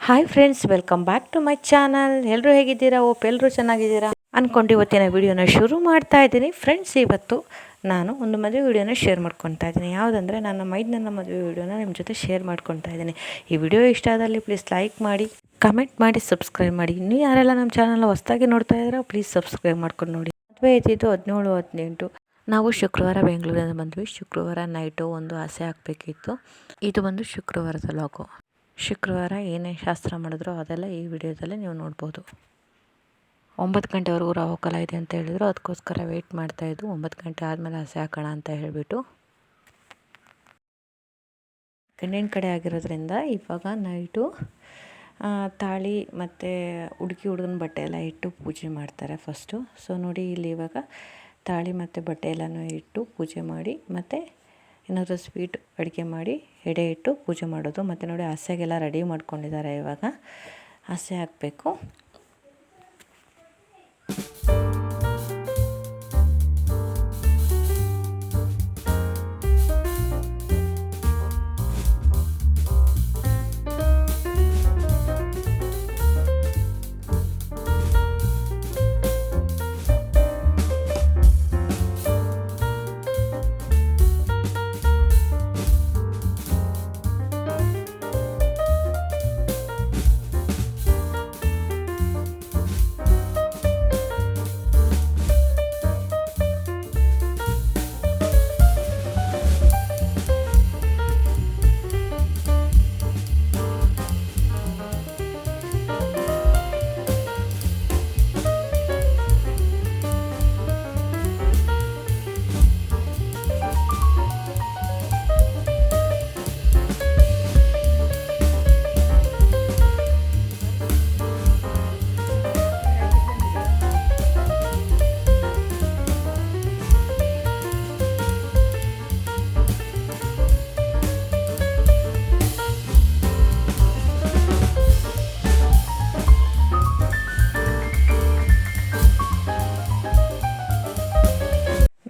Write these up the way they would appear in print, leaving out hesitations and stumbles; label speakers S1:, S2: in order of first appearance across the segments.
S1: Hi friends, welcome back to my channel. ಎಲ್ಲರೂ ಹೇಗಿದ್ದೀರಾ? ಎಲ್ಲರೂ ಚೆನ್ನಾಗಿದ್ದೀರಾ ಅಂದ್ಕೊಂಡು ಇವತ್ತಿನ ವಿಡಿಯೋನ ಶುರು ಮಾಡ್ತಾ ಇದ್ದೀನಿ. ಫ್ರೆಂಡ್ಸ್, ಇವತ್ತು ನಾನು ಒಂದು ಮದುವೆ ವಿಡಿಯೋನ ಶೇರ್ ಮಾಡ್ಕೊತಾ ಇದ್ದೀನಿ. ಯಾವುದಂದರೆ ನನ್ನ ಮೈದನನ್ನ ಮದುವೆ ವಿಡಿಯೋನ ನಿಮ್ಮ ಜೊತೆ ಶೇರ್ ಮಾಡ್ಕೊತಾ ಇದ್ದೀನಿ. ಈ ವಿಡಿಯೋ ಇಷ್ಟ ಆದಲ್ಲಿ ಪ್ಲೀಸ್ ಲೈಕ್ ಮಾಡಿ, ಕಮೆಂಟ್ ಮಾಡಿ, ಸಬ್ಸ್ಕ್ರೈಬ್ ಮಾಡಿ. ಇನ್ನೂ ಯಾರೆಲ್ಲ ನಮ್ಮ ಚಾನಲ್ನ ಹೊಸದಾಗಿ ನೋಡ್ತಾ ಇದ್ದೀರಾ ಪ್ಲೀಸ್ ಸಬ್ಸ್ಕ್ರೈಬ್ ಮಾಡ್ಕೊಂಡು ನೋಡಿ. ಮದುವೆ ಇದ್ದಿದ್ದು 17-18. ನಾವು ಶುಕ್ರವಾರ ಬೆಂಗಳೂರಿಂದ ಬಂದ್ವಿ. ಶುಕ್ರವಾರ ನೈಟು ಒಂದು ಆಸೆ ಹಾಕಬೇಕಿತ್ತು. ಇದು ಬಂದು ಶುಕ್ರವಾರದ ಲಾಗು. ಶುಕ್ರವಾರ ಏನೇ ಶಾಸ್ತ್ರ ಮಾಡಿದ್ರು ಅದೆಲ್ಲ ಈ ವಿಡಿಯೋದಲ್ಲಿ ನೀವು ನೋಡ್ಬೋದು. 9 ಗಂಟೆವರೆಗೂ ರಾಹುಕಾಲ ಇದೆ ಅಂತ ಹೇಳಿದ್ರು, ಅದಕ್ಕೋಸ್ಕರ ವೆಯ್ಟ್ ಮಾಡ್ತಾಯಿದ್ದು. 9 ಗಂಟೆ ಆದಮೇಲೆ ಹಸೆ ಹಾಕೋಣ ಅಂತ ಹೇಳಿಬಿಟ್ಟು. ಗಂಡಿನ ಕಡೆ ಆಗಿರೋದ್ರಿಂದ ಇವಾಗ ನೈಟು ತಾಳಿ ಮತ್ತು ಹುಡುಗನ ಬಟ್ಟೆ ಎಲ್ಲ ಇಟ್ಟು ಪೂಜೆ ಮಾಡ್ತಾರೆ ಫಸ್ಟು. ಸೊ ನೋಡಿ, ಇಲ್ಲಿ ಇವಾಗ ತಾಳಿ ಮತ್ತು ಬಟ್ಟೆ ಎಲ್ಲನೂ ಇಟ್ಟು ಪೂಜೆ ಮಾಡಿ, ಮತ್ತು ಏನಾದರೂ ಸ್ವೀಟ್ ಅಡುಗೆ ಮಾಡಿ ಎಡೆ ಇಟ್ಟು ಪೂಜೆ ಮಾಡೋದು. ಮತ್ತು ನೋಡಿ, ಹಸೆಗೆಲ್ಲ ರೆಡಿ ಮಾಡ್ಕೊಂಡಿದ್ದಾರೆ. ಇವಾಗ ಹಸೆ ಹಾಕಬೇಕು.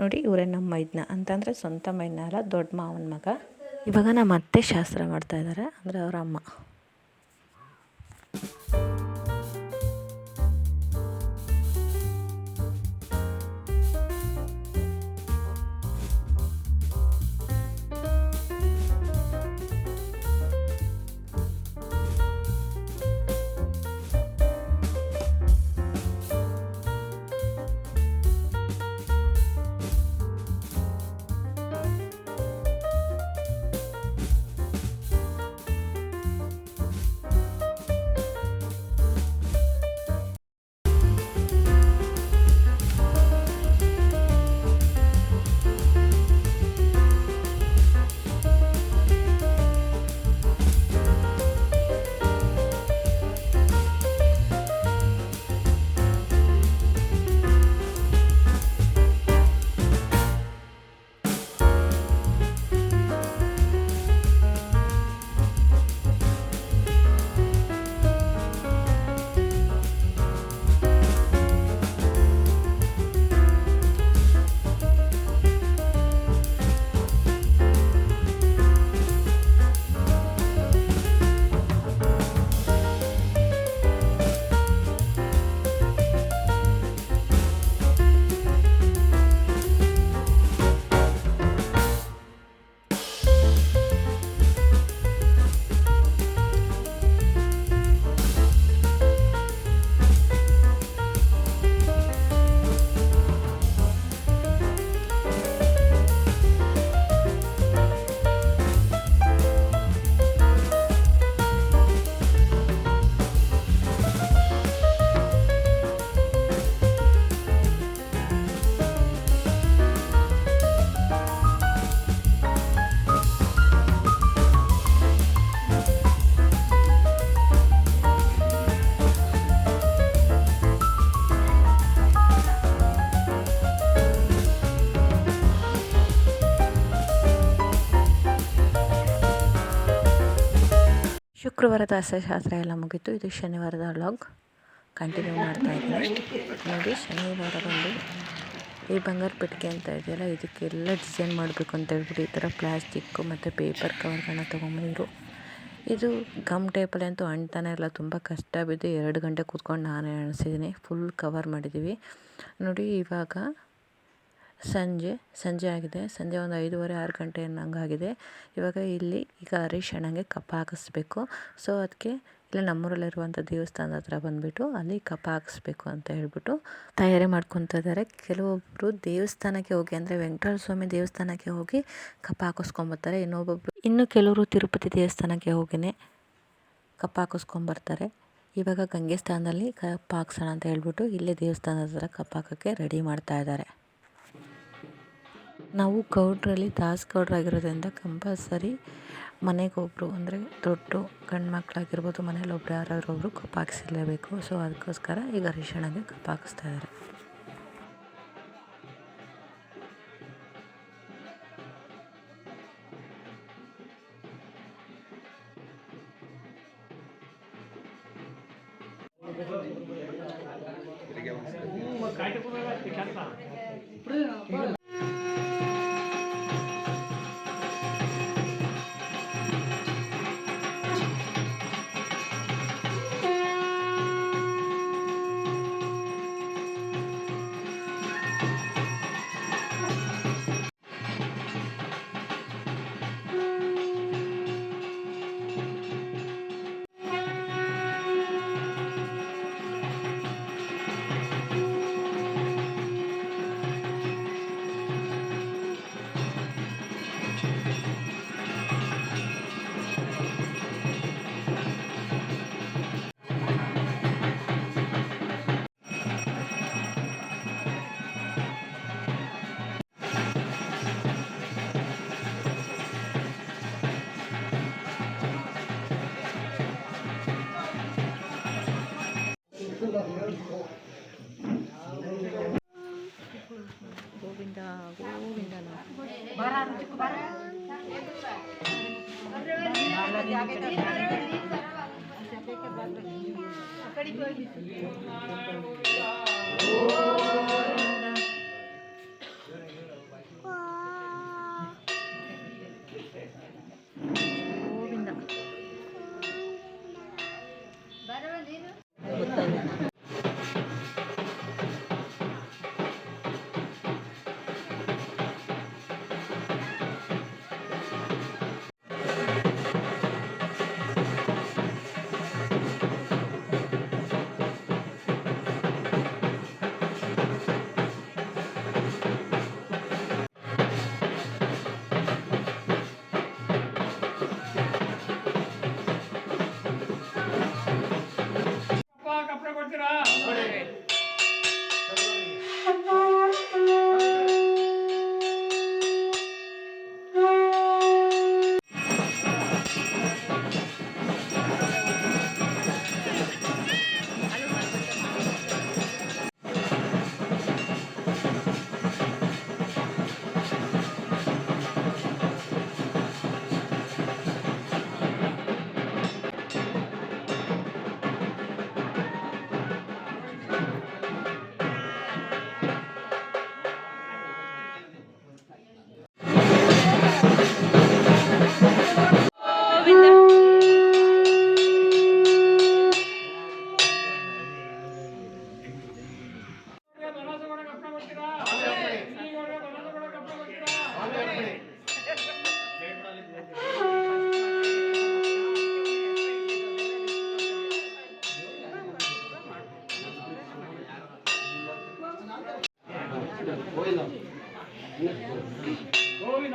S1: ನೋಡಿ, ಇವರೇ ನಮ್ಮ ಮೈದನ ಅಂತಂದರೆ ಸ್ವಂತ ಮೈದನ ಅಲ್ಲ, ದೊಡ್ಡ ಮಾವನ ಮಗ. ಇವಾಗ ನಮ್ಮ ಅತ್ತೆ ಶಾಸ್ತ್ರ ಮಾಡ್ತಾಯಿದ್ದಾರೆ, ಅಂದರೆ ಅವರ ಅಮ್ಮ. ಶುಕ್ರವಾರದ ಶಾಸ್ತ್ರ ಎಲ್ಲ ಮುಗೀತು. ಇದು ಶನಿವಾರದ ವ್ಲಾಗ್ ಕಂಟಿನ್ಯೂ ಮಾಡ್ತಾ ಇದ್ದೀನಿ. ನೋಡಿ, ಶನಿವಾರ ಬಂದು ಈ ಬಂಗಾರ ಪೆಟ್ಟಿಗೆ ಅಂತ ಇದೆಯಲ್ಲ, ಇದಕ್ಕೆಲ್ಲ ಡಿಸೈನ್ ಮಾಡಬೇಕು ಅಂತ ಹೇಳ್ಬಿಟ್ಟು ಈ ಥರ ಪ್ಲಾಸ್ಟಿಕ್ಕು ಮತ್ತು ಪೇಪರ್ ಕವರ್ಗಳನ್ನ ತೊಗೊಂಬಂದಿದ್ರು. ಇದು ಗಮ್ ಟೇಪಲ್ಲಿ ಅಂತೂ ಅಂಟ್ತಾನೆ ಇಲ್ಲ. ತುಂಬ ಕಷ್ಟ ಬಿದ್ದು 2 ಗಂಟೆ ಕೂತ್ಕೊಂಡು ನಾನೇ ಎಣಿಸಿದ್ದೀನಿ. ಫುಲ್ ಕವರ್ ಮಾಡಿದ್ದೀವಿ ನೋಡಿ. ಇವಾಗ ಸಂಜೆ ಆಗಿದೆ. ಸಂಜೆ ಒಂದು 5:30 6 ಗಂಟೆ ಅನ್ನಂಗಾಗಿದೆ. ಈಗ ಹರೀಶ್ ಅಣ್ಣಂಗೆ ಕಪ್ಪ ಹಾಕಿಸ್ಬೇಕು. ಸೊ ಅದಕ್ಕೆ ಇಲ್ಲಿ ನಮ್ಮೂರಲ್ಲಿರುವಂಥ ದೇವಸ್ಥಾನದ ಹತ್ರ ಬಂದುಬಿಟ್ಟು ಅಲ್ಲಿ ಕಪ್ಪ ಹಾಕಿಸ್ಬೇಕು ಅಂತ ಹೇಳ್ಬಿಟ್ಟು ತಯಾರಿ ಮಾಡ್ಕೊತಾ ಇದ್ದಾರೆ. ಕೆಲವೊಬ್ಬರು ದೇವಸ್ಥಾನಕ್ಕೆ ಹೋಗಿ ಅಂದರೆ ವೆಂಕಟೇಶ್ವರ ಸ್ವಾಮಿ ದೇವಸ್ಥಾನಕ್ಕೆ ಹೋಗಿ ಕಪ್ಪ ಹಾಕಿಸ್ಕೊಂಬರ್ತಾರೆ. ಇನ್ನು ಕೆಲವರು ತಿರುಪತಿ ದೇವಸ್ಥಾನಕ್ಕೆ ಹೋಗಿನೇ ಕಪ್ಪ ಹಾಕಿಸ್ಕೊಂಬರ್ತಾರೆ. ಇವಾಗ ಗಂಗೆ ಸ್ಥಾನದಲ್ಲಿ ಕಪ್ಪ ಹಾಕ್ಸೋಣ ಅಂತ ಹೇಳ್ಬಿಟ್ಟು ಇಲ್ಲೇ ದೇವಸ್ಥಾನದ ಹತ್ರ ಕಪ್ಪ ಹಾಕೋಕ್ಕೆ ರೆಡಿ ಮಾಡ್ತಾ ಇದ್ದಾರೆ. ನಾವು ಗೌಡ್ರಲ್ಲಿ ದಾಸಗೌಡ್ರಾಗಿರೋದ್ರಿಂದ ಕಂಪಲ್ಸರಿ ಮನೆಗೊಬ್ಬರು ಅಂದರೆ ದೊಡ್ಡ ಗಂಡು ಮಕ್ಕಳಾಗಿರ್ಬೋದು, ಮನೇಲಿ ಒಬ್ರು ಯಾರಾದರೂ ಒಬ್ಬರು ಕಪ್ಪ ಹಾಕ್ಸಿರ್ಲೇಬೇಕು. ಸೊ ಅದಕ್ಕೋಸ್ಕರ ಈಗ ಹರೀಶ್ ಅಣ್ಣಂಗೆ ಕಪ್ಪ ಹಾಕಿಸ್ತಾ ಇದ್ದಾರೆ. ಗೋವಿಂದ ಗೋವಿಂದ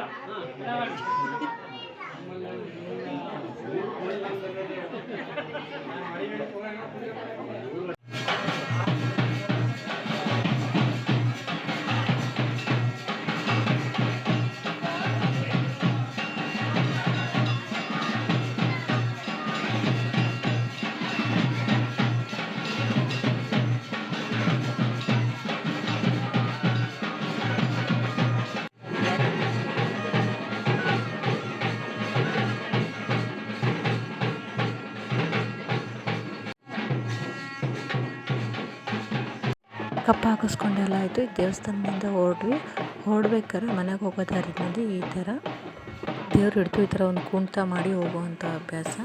S1: ಕಪ್ಪ ಹಾಕಿಸ್ಕೊಂಡೆಲ್ಲ ಆಯಿತು. ದೇವಸ್ಥಾನದಿಂದ ಹೊರಡ್ಬೇಕಾದ್ರೆ ಮನೆಗೆ ಹೋಗೋ ದಾರಿನಲ್ಲಿ ಈ ಥರ ದೇವ್ರು ಹಿಡಿದು ಈ ಥರ ಒಂದು ಕುಣಿತ ಮಾಡಿ ಹೋಗುವಂಥ ಅಭ್ಯಾಸ.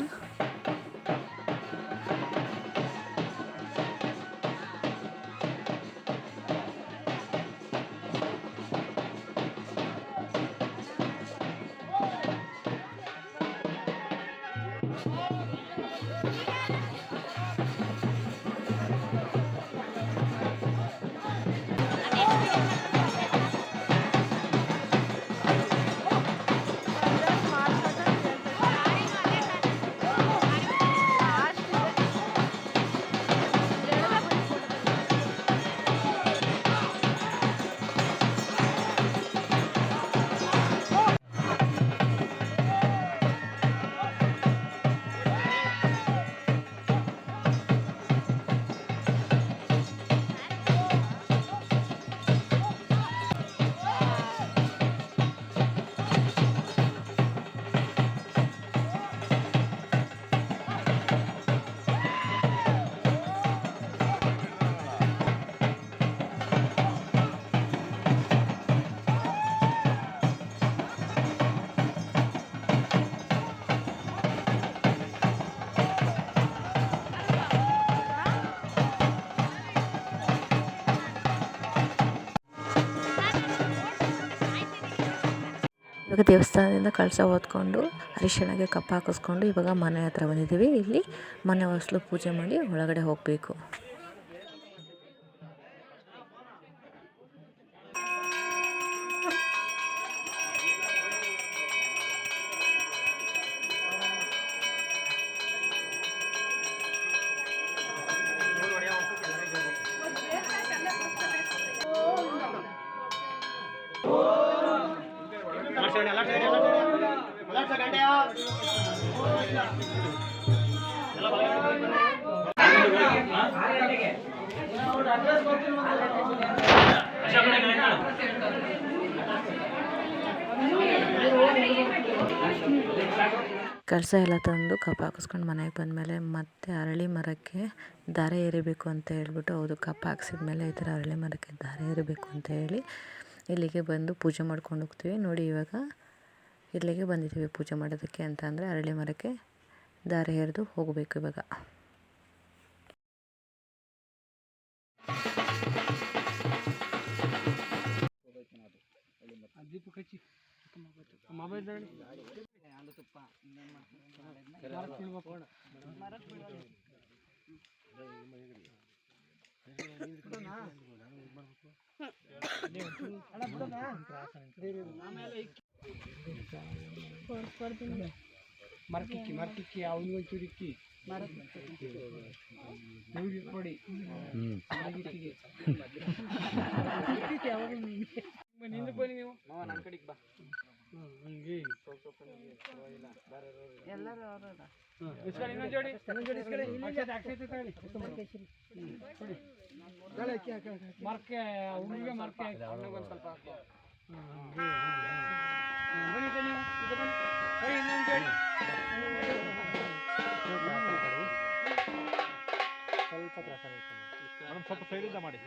S1: ಇವಾಗ ದೇವಸ್ಥಾನದಿಂದ ಕಳಸ ಹೊತ್ಕೊಂಡು ಅರಿಶಿಣಗೆ ಕಪ್ಪ ಹಾಕಿಸ್ಕೊಂಡು ಇವಾಗ ಮನೆ ಹತ್ರ ಬಂದಿದ್ದೀವಿ. ಇಲ್ಲಿ ಮನೆ ಹೊಸಲು ಪೂಜೆ ಮಾಡಿ ಒಳಗಡೆ ಹೋಗಬೇಕು. ಕಳಸ ಎಲ್ಲ ತಂದು ಕಪ್ಪ ಹಾಕಿಸ್ಕೊಂಡು ಮನೆಗೆ ಬಂದಮೇಲೆ ಮತ್ತೆ ಅರಳಿ ಮರಕ್ಕೆ ದಾರೆ ಎರಿಬೇಕು ಅಂತ ಹೇಳ್ಬಿಟ್ಟು, ಹೌದು ಕಪ್ಪ ಹಾಕ್ಸಿದ್ಮೇಲೆ ಈ ಥರ ಅರಳಿ ಮರಕ್ಕೆ ದಾರೆ ಎರಿಬೇಕು ಅಂತ ಹೇಳಿ ಇಲ್ಲಿಗೆ ಬಂದು ಪೂಜೆ ಮಾಡ್ಕೊಂಡು ಹೋಗ್ತೀವಿ. ನೋಡಿ ಇವಾಗ ಇಲ್ಲಿಗೆ ಬಂದಿದ್ದೀವಿ ಪೂಜೆ ಮಾಡೋದಕ್ಕೆ ಅಂತ ಅಂದರೆ ಅರಳಿ ಮರಕ್ಕೆ ದಾರೆ ಎರೆದು ಹೋಗಬೇಕು ಇವಾಗ.
S2: ಮರಕಿಕ್ಕಿ ಅವನಿಗೆ ಒಂಚೂರಿಕ್ಕಿ ಕೊಡಿ ನಿಂದು ಬನ್ನಿ ನೀವು ನನ್ನ ಕಡೆಗೆ ಬಾ. ಹಂಗೆ ಎಲ್ಲರೂ ಇನ್ನೊಂದು ಜೋಡಿ ಮರಕ್ಕೆ ಹುಡುಗ ಮರಕ್ಕೆ ಒಂದು ಸ್ವಲ್ಪ ಹಾಕಿ ಬನ್ನಿ ಇನ್ನೊಂದು ಜೋಡಿ ಸ್ವಲ್ಪ ತ್ರಾಸ ಸ್ವಲ್ಪ ಸೈಡಿಂದ ಮಾಡಿ.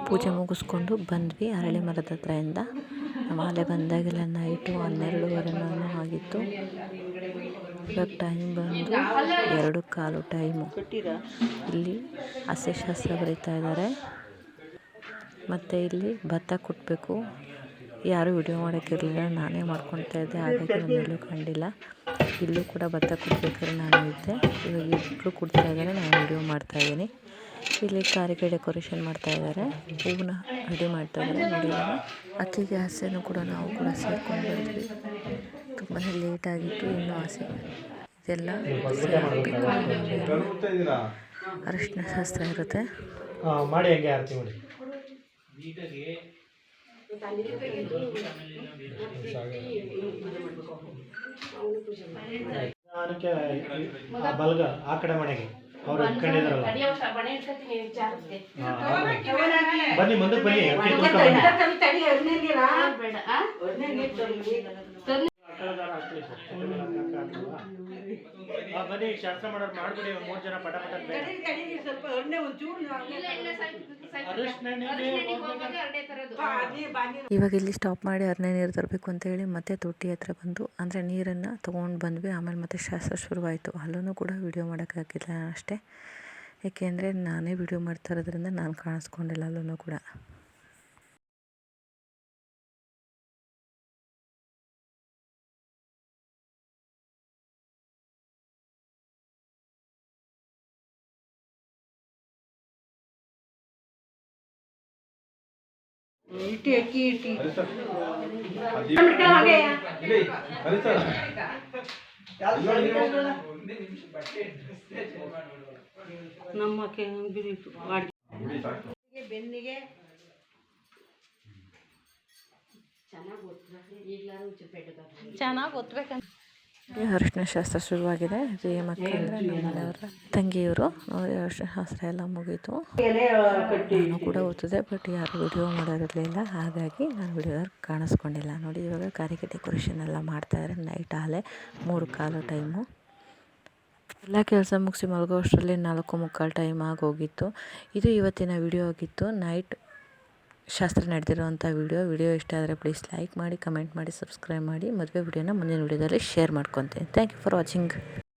S1: ಪೂಜೆ ಮುಗಿಸ್ಕೊಂಡು ಬಂದ್ವಿ ಅರಳಿ ಮರದ ಹತ್ರದಿಂದ. ಮಾಲೆ ಬಂದಾಗೆಲ್ಲ ನೈಟು 12:30 ಆಗಿತ್ತು. ಇವಾಗ ಟೈಮ್ ಬಂದು 2:15 ಟೈಮು. ಇಲ್ಲಿ ಹಸೆ ಶಾಸ್ತ್ರ ಬರೀತಾ ಇದ್ದಾರೆ. ಮತ್ತು ಇಲ್ಲಿ ಭತ್ತ ಕುಟ್ಟಬೇಕು. ಯಾರೂ ವಿಡಿಯೋ ಮಾಡೋಕ್ಕಿರಲಿಲ್ಲ, ನಾನೇ ಮಾಡ್ಕೊತಾ ಇದ್ದೆ. ಹಾಗಾಗಿ ನನ್ನೆಲ್ಲೂ ಕಂಡಿಲ್ಲ. ಇಲ್ಲೂ ಕೂಡ ಭತ್ತ ಕುಟ್ಟಬೇಕಾದ್ರೆ ನಾನು ಇದ್ದೆ. ಇವಾಗ ಇಬ್ಬರು ಕುಡ್ತಾ ಇದ್ದಾರೆ, ನಾನು ವಿಡಿಯೋ ಮಾಡ್ತಾಯಿದ್ದೀನಿ. ಇಲ್ಲಿ ಕಾರಿಗೆ ಡೆಕೋರೇಷನ್ ಮಾಡ್ತಾ ಇದ್ದಾರೆ, ಹೂವನ್ನ ರೆಡಿ ಮಾಡ್ತಾ ಇದ್ದಾರೆ. ನೋಡಿ ಅಕ್ಕಿಗೆ ಹಸೆನೂ ಕೂಡ ನಾವು ಕೂಡ ಸೇರ್ಕೊಂಡು ಬಂದ್ವಿ. ತುಂಬಾ ಲೇಟ್ ಆಗಿತ್ತು, ಇನ್ನೂ ಹಸೆ ಇದೆಲ್ಲ ಹಾಕಬೇಕು. ಅರಿಶಿನ ಶಾಸ್ತ್ರ ಇರುತ್ತೆ.
S2: ಮಾಡಿ ಹಂಗೆ ಆರತಿ ಮಾಡಿ. ಬಲ್ಗ ಆ ಕಡೆ ಮನೆಗೆ ಅವ್ರು ಇಟ್ಕೊಂಡಿದಾರಲ್ಲ, ಬನ್ನಿ ಮುಂದಕ್ಕೆ ಬನ್ನಿ. ಬನ್ನಿ ಶಾಸ್ತ್ರ ಮಾಡೋರು ಮಾಡ್ಬಿಡಿ. 3 ಜನ ಪಟ ಪಟ ಸ್ವಲ್ಪ ಎಣ್ಣೆ ಒಂಚೂರು
S1: ಇವಾಗ ಇಲ್ಲಿ ಸ್ಟಾಪ್ ಮಾಡಿ ಅರನೇ ನೀರು ತರಬೇಕು ಅಂತೇಳಿ ಮತ್ತೆ ತೊಟ್ಟಿ ಹತ್ರ ಬಂದು ಅಂದರೆ ನೀರನ್ನು ತೊಗೊಂಡು ಬಂದ್ವಿ. ಆಮೇಲೆ ಮತ್ತೆ ಶಾಸ್ತ್ರ ಶುರುವಾಯಿತು. ಅಲ್ಲೂ ಕೂಡ ವಿಡಿಯೋ ಮಾಡೋಕ್ಕಾಗಿಲ್ಲ ಅಷ್ಟೇ, ಏಕೆಂದರೆ ನಾನೇ ವಿಡಿಯೋ ಮಾಡ್ತಾ ಇರೋದ್ರಿಂದ ನಾನು ಕಾಣಿಸ್ಕೊಂಡಿಲ್ಲ ಅಲ್ಲೂ ಕೂಡ.
S3: ಬೆನ್ನಿಗೆ ಚೆನ್ನಾಗಿ ಒತ್ತಬೇಕಂತ
S1: ಅರಿಶಿನ ಶಾಸ್ತ್ರ ಶುರುವಾಗಿದೆ. ರೇಮಕ್ಕ ಅಂದರೆ ನಮ್ಮ ಮನೆಯವರ ತಂಗಿಯವರು. ನೋಡಿ ಅರಿಶಿನ ಶಾಸ್ತ್ರ ಎಲ್ಲ ಮುಗೀತು. ನಾನು ಕೂಡ ಓದ್ತಿದ್ದೆ, ಬಟ್ ಯಾರು ವಿಡಿಯೋ ಮಾಡೋದಿರಲಿಲ್ಲ, ಹಾಗಾಗಿ ನಾನು ವಿಡಿಯೋದಲ್ಲಿ ಕಾಣಿಸ್ಕೊಂಡಿಲ್ಲ. ನೋಡಿ ಇವಾಗ ಕಾರಿಗೆ ಡೆಕೋರೇಷನ್ ಎಲ್ಲ ಮಾಡ್ತಾಯಿದ್ದಾರೆ. ನೈಟ್ ಆಲೆ 3:15 ಟೈಮು. ಎಲ್ಲ ಕೆಲಸ ಮುಗಿಸಿ ಮಲಗೋ ಅಷ್ಟರಲ್ಲಿ 4:45 ಟೈಮ್ ಆಗೋಗಿತ್ತು. ಇದು ಇವತ್ತಿನ ವಿಡಿಯೋ ಆಗಿತ್ತು, ನೈಟ್ ಶಾಸ್ತ್ರ ನಡೆದಿರೋವಂಥ ವಿಡಿಯೋ ಇಷ್ಟ ಆದರೆ ಪ್ಲೀಸ್ ಲೈಕ್ ಮಾಡಿ, ಕಮೆಂಟ್ ಮಾಡಿ, ಸಬ್ಸ್ಕ್ರೈಬ್ ಮಾಡಿ. ಮದುವೆ ವಿಡಿಯೋನ ಮುಂದಿನ ವಿಡಿಯೋದಲ್ಲಿ ಶೇರ್ ಮಾಡ್ಕೊತೀನಿ. Thank you for watching.